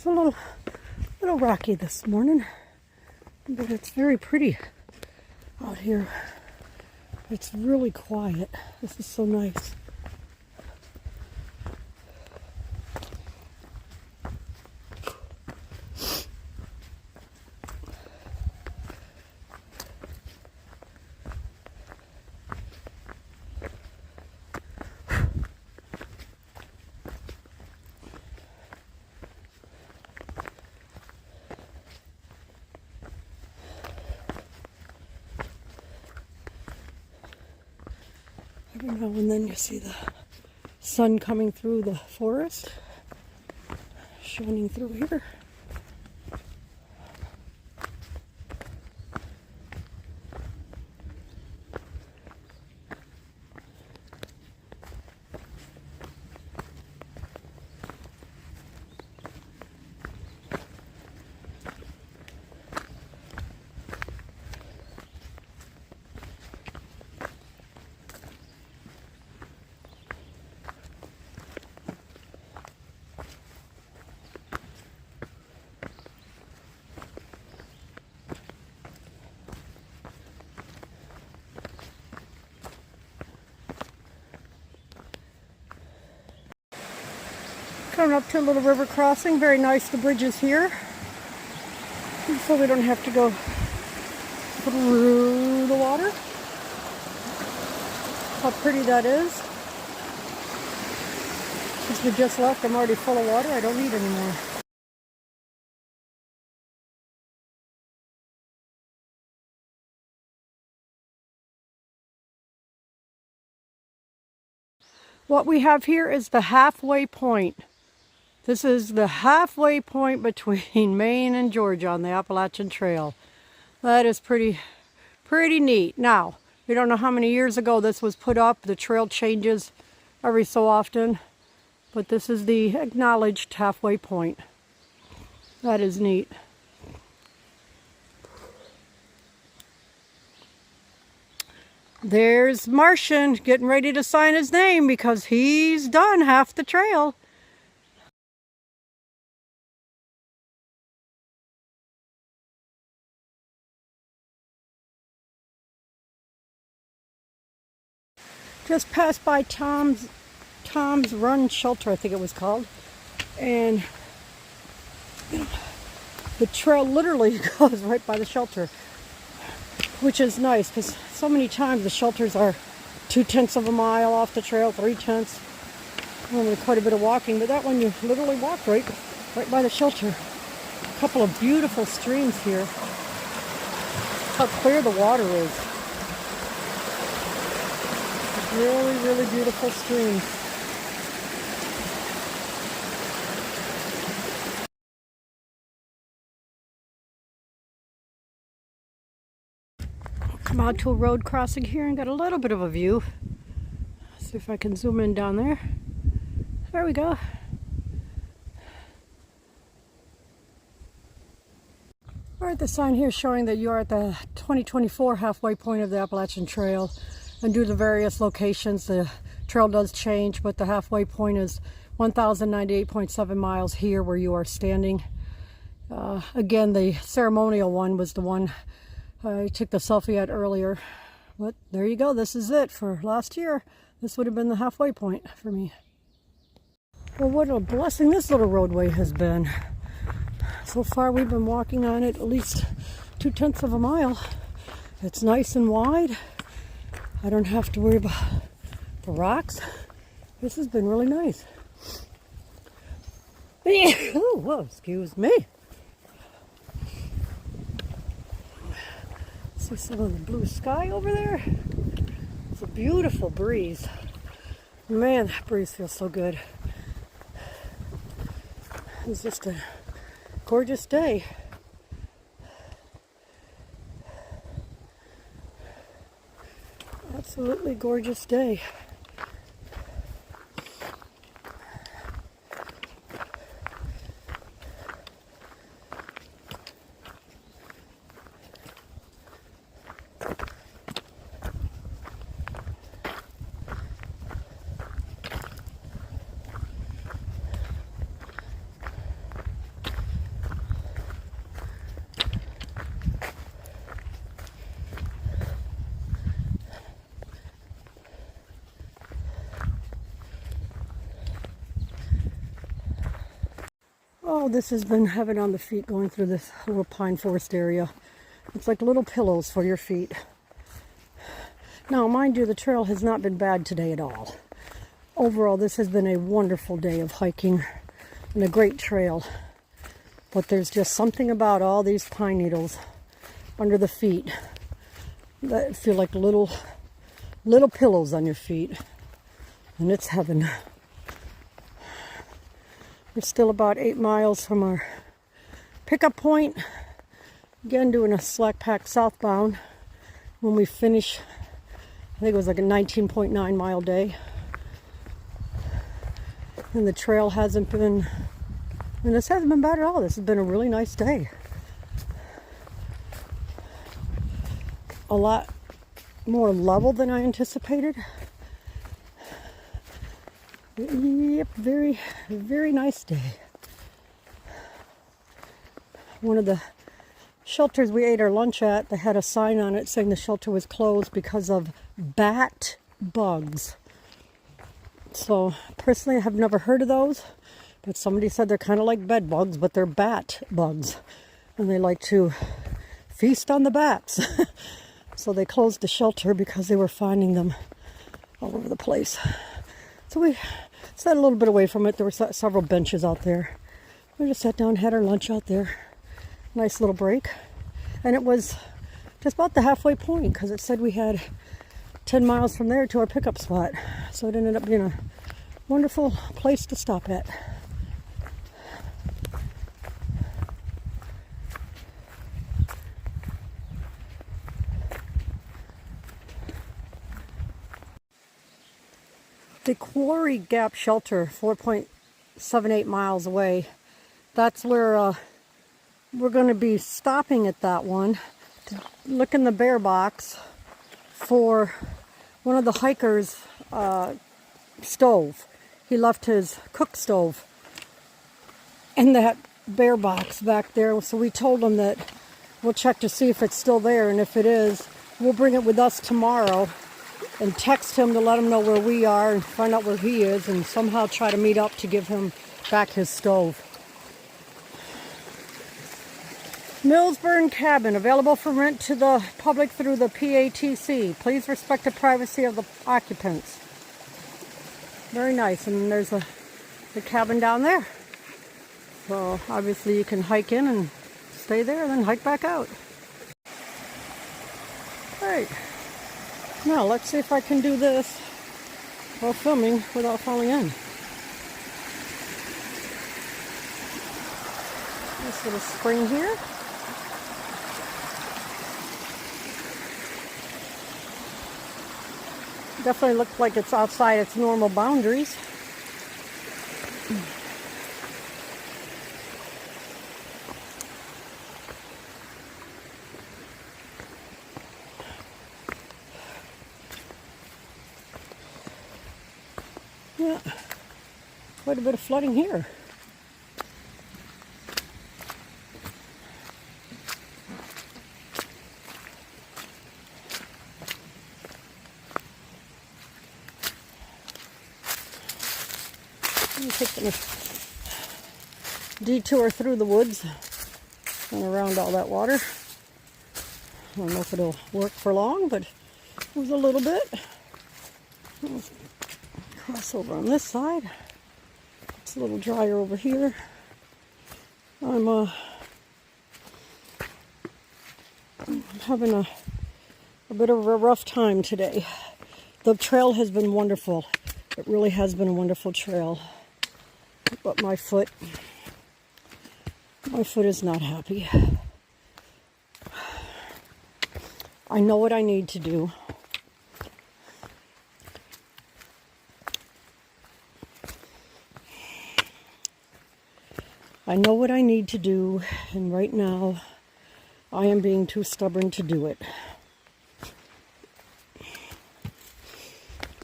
a little rocky this morning, but it's very pretty out here. It's really quiet. This is so nice. Every now and then you see the sun coming through the forest, shining through here. Coming up to a little river crossing. Very nice, the bridge is here. So we don't have to go through the water. How pretty that is. Since we just left, I'm already full of water. I don't need any more. What we have here is the halfway point. This is the halfway point between Maine and Georgia on the Appalachian Trail. That is pretty neat. Now, we don't know how many years ago this was put up. The trail changes every so often, but this is the acknowledged halfway point. That is neat. There's Martian getting ready to sign his name because he's done half the trail. Just passed by Tom's Run Shelter, I think it was called, and the trail literally goes right by the shelter, which is nice because so many times the shelters are 2/10 of a mile off the trail, 3/10. Only quite a bit of walking, but that one you literally walk right by the shelter. A couple of beautiful streams here. How clear the water is. Really beautiful streams. Come out to a road crossing here and got a little bit of a view. See if I can zoom in down there. There we go. All right, the sign here showing that you are at the 2024 halfway point of the Appalachian Trail. And due to various locations, the trail does change, but the halfway point is 1,098.7 miles here where you are standing. Again, the ceremonial one was the one I took the selfie at earlier. But there you go, this is it for last year. This would have been the halfway point for me. Well, what a blessing this little roadway has been. So far we've been walking on it at least 2/10 of a mile. It's nice and wide. I don't have to worry about the rocks. This has been really nice. Oh, whoa, excuse me. See some of the blue sky over there? It's a beautiful breeze. Man, that breeze feels so good. It's just a gorgeous day. Absolutely gorgeous day. Oh, this has been heaven on the feet going through this little pine forest area. It's like little pillows for your feet. Now, mind you, the trail has not been bad today at all. Overall, this has been a wonderful day of hiking and a great trail. But there's just something about all these pine needles under the feet that feel like little pillows on your feet. And it's heaven. We're still about 8 miles from our pickup point. Again, doing a slackpack southbound. When we finish, I think it was like a 19.9 mile day. And the trail hasn't been, and this hasn't been bad at all. This has been a really nice day. A lot more level than I anticipated. Yep, very, very nice day. One of the shelters we ate our lunch at, they had a sign on it saying the shelter was closed because of bat bugs. So personally, I have never heard of those, but somebody said they're kind of like bed bugs, but they're bat bugs, and they like to feast on the bats. So they closed the shelter because they were finding them all over the place. So we sat a little bit away from it. There were several benches out there. We just sat down, had our lunch out there. Nice little break. And it was just about the halfway point because it said we had 10 miles from there to our pickup spot. So it ended up being a wonderful place to stop at. The Quarry Gap Shelter, 4.78 miles away. That's where we're going to be stopping at that one to look in the bear box for one of the hikers' stove. He left his cook stove in that bear box back there. So we told him that we'll check to see if it's still there, and if it is, we'll bring it with us tomorrow and text him to let him know where we are and find out where he is and somehow try to meet up to give him back his stove. Millsburn Cabin, available for rent to the public through the PATC. Please respect the privacy of the occupants. Very nice. And there's the cabin down there. So obviously you can hike in and stay there and then hike back out. All right. Now let's see if I can do this while filming without falling in. This little spring here. Definitely looks like it's outside its normal boundaries. Yeah, quite a bit of flooding here. I'm taking a detour through the woods and around all that water. I don't know if it'll work for long, but it was a little bit. Let's cross over on this side. It's a little drier over here. I'm having a bit of a rough time today. The trail has been wonderful. It really has been a wonderful trail. But my foot is not happy. I know what I need to do. I know what I need to do, and right now I am being too stubborn to do it.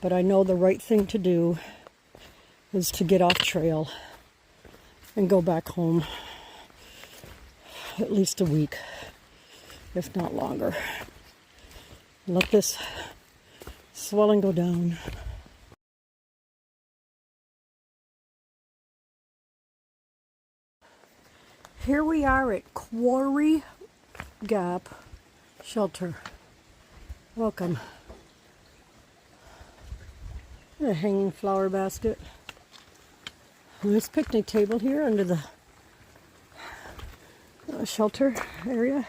But I know the right thing to do is to get off trail and go back home at least a week, if not longer. Let this swelling go down. Here we are at Quarry Gap Shelter. Welcome. A hanging flower basket. And this picnic table here under the shelter area.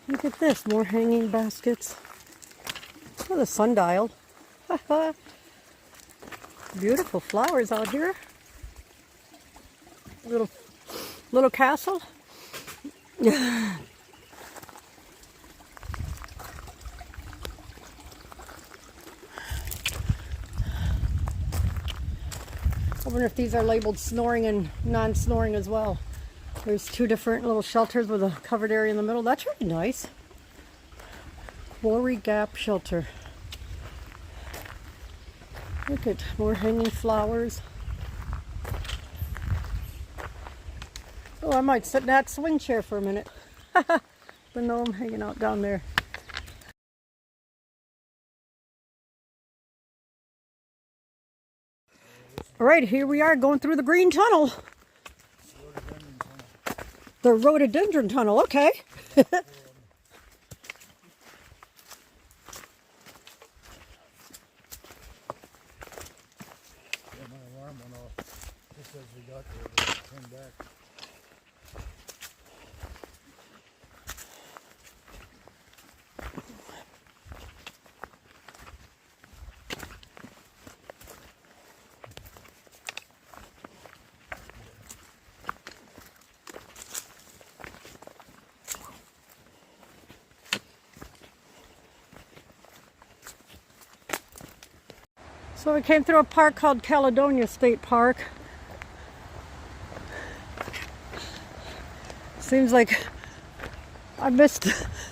Look at this, more hanging baskets. Oh, the sundial. Beautiful flowers out here. Little castle. I wonder if these are labeled snoring and non-snoring as well. There's two different little shelters with a covered area in the middle. That's really nice. Quarry Gap Shelter. Look at more hanging flowers. Oh, I might sit in that swing chair for a minute. Even though I'm hanging out down there. All right, here we are going through the green tunnel. The rhododendron tunnel, okay. My alarm went off just as we got there, but it turned back. So we came through a park called Caledonia State Park. Seems like I missed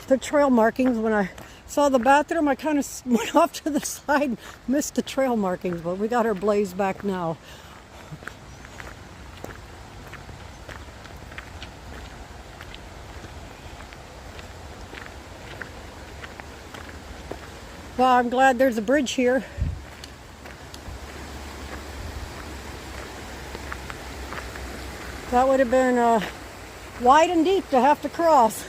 the trail markings. When I saw the bathroom, I kind of went off to the side, missed the trail markings, but we got our blaze back now. Well, I'm glad there's a bridge here. That would have been wide and deep to have to cross.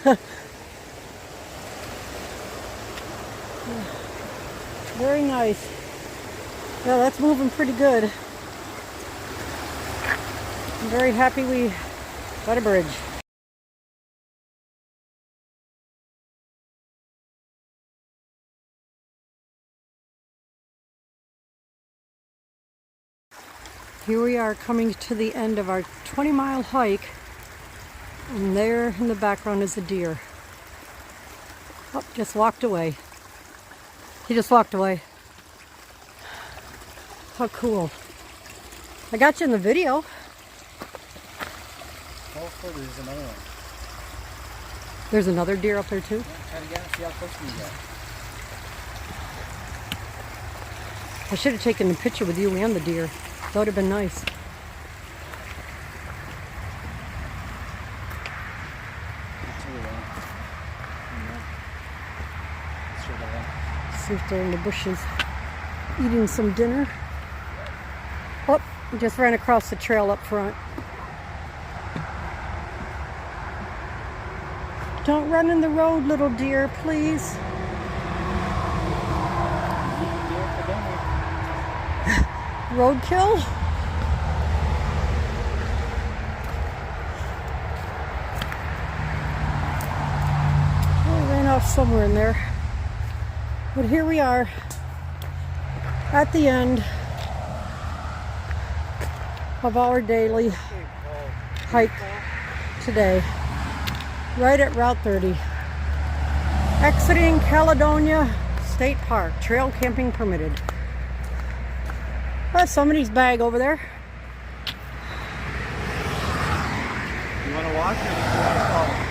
Very nice. Yeah, that's moving pretty good. I'm very happy we got a bridge. Here we are coming to the end of our 20-mile hike, and there in the background is a deer. Oh, just walked away. He just walked away. How cool. I got you in the video. Oh, there's another one. There's another deer up there too? Try to get, see how close we get. I should have taken a picture with you and the deer. That would have been nice. See if they're in the bushes eating some dinner. Oh, we just ran across the trail up front. Don't run in the road, little deer, please. Roadkill? I ran off somewhere in there. But here we are at the end of our daily hike today, right at Route 30. Exiting Caledonia State Park, trail camping permitted. That's somebody's bag over there. You want to watch or do you want to follow?